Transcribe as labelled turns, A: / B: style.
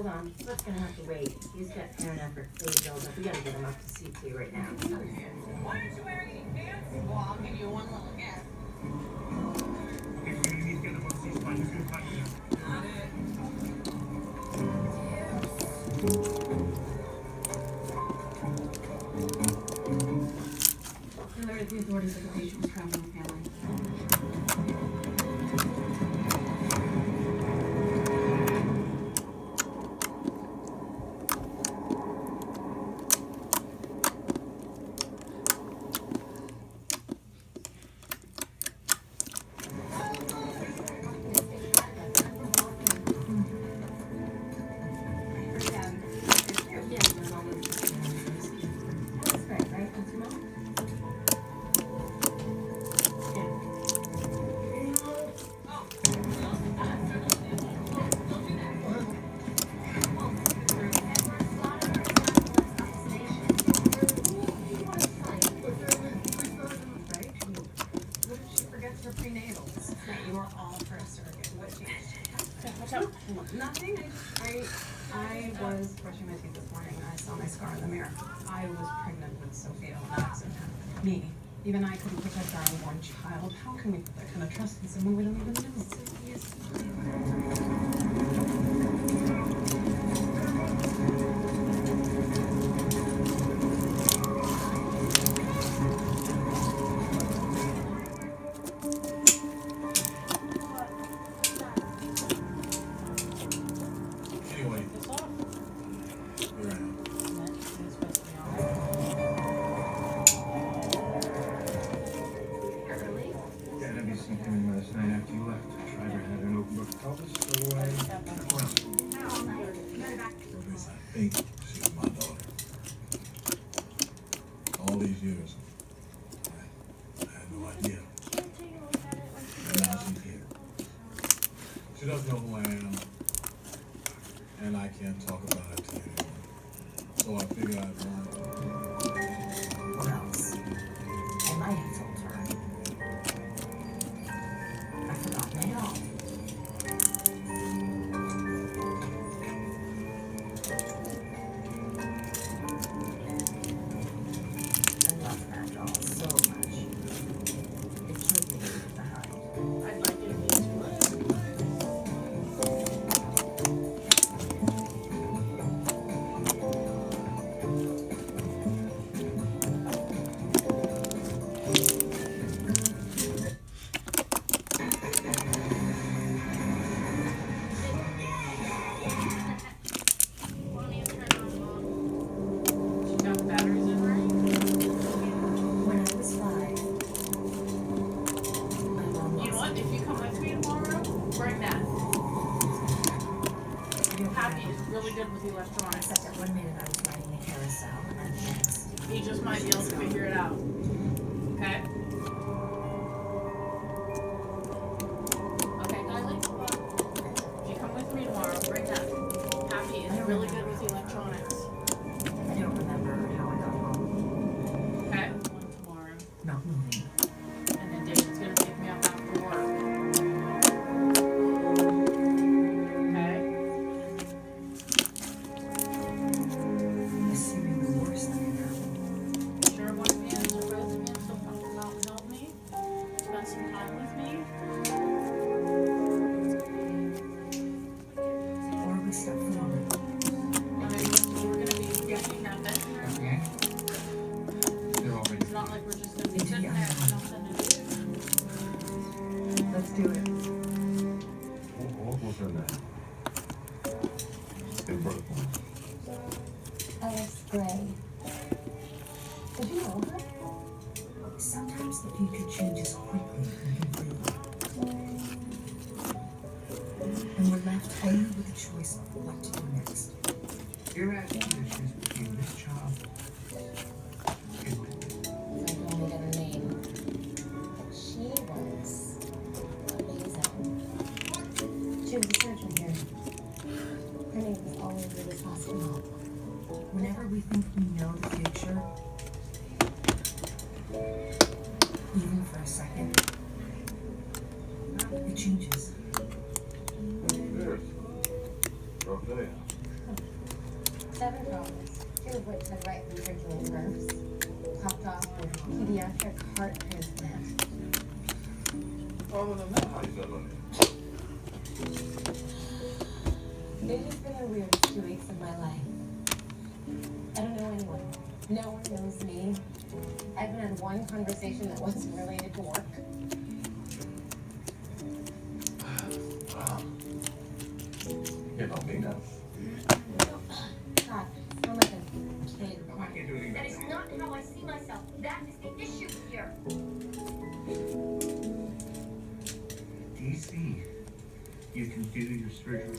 A: on. Let's gonna have to wait. He's got parent effort fluid buildup. We gotta get him up to CT right now.
B: Why aren't you wearing any pants? Well, I'll give you one little guess.
C: Okay, we're gonna need to get him up to CT. He's gonna find you.
B: Got it.
D: The authorities of the patient was traveling with family.
B: Prenatals. You are all for a surrogate. What changed? Nothing. I was brushing my teeth this morning and I saw my scar in the mirror. I was pregnant with Sophia when that accident happened. Me. Even I couldn't protect our unborn child. How can we put that kind of trust in someone we don't even know? Sophia is
C: Anyway, you're out. Yeah, NBC came in last night after you left. Schreiber had an open book published, so well, I think she's my daughter. All these years, I had no idea. And now she's here. She doesn't know who I am, and I can't talk about it to anyone. So I figured I'd want
A: What else? I might have told her. I've forgotten it all. I love that doll so much. It killed me to leave it behind.
D: I'd like you to be too much. She got the batteries in right?
A: When I was 5, my mom
D: You know
A: lost
D: what? If you come with me tomorrow, bring that. Happy is really good with electronics.
A: Except that one minute I was riding the carousel and then the next.
D: He just might be able to figure it out. Okay? Okay, darling? If you come with me tomorrow, bring that. Happy is really good with electronics.
A: I don't remember how I got home.
D: Okay? One tomorrow.
A: Not moving.
D: And then David's gonna pick me up after work. Okay?
A: Assuming the worst thing happened.
D: Sure, one of you or both of you still come out and help me? Spend some time with me?
A: Or we step forward.
D: Or maybe we're gonna be getting that bedroom.
C: Okay. They're already.
D: It's not like we're just gonna be sitting there with nothing to do.
A: Let's do it.
C: What was her name? They broke one.
A: Alice Gray. Did you know her? Sometimes the future changes quickly and completely. And we're left only with the choice of what to do next.
C: You're asking the choice between this child and me.
A: I've only got her name. She was amazing. She was a surgeon here. Her name was all over this hospital. Whenever we think we know the future, even for a second, it changes.
C: There's Rosalia.
A: 7 problems, 2 of which had right ventricular nerves, topped off with pediatric heart transplant.
C: How do you feel about it?
A: It's just been the weirdest 2 weeks of my life. I don't know anyone. No one knows me. I haven't had one conversation that wasn't related to work.
C: You know me now.
A: God, I sound like a kid.
C: I can't do anything
E: That
C: about
E: is
C: that.
E: not how I see myself. That is the issue here.
F: DC, you can do your surgery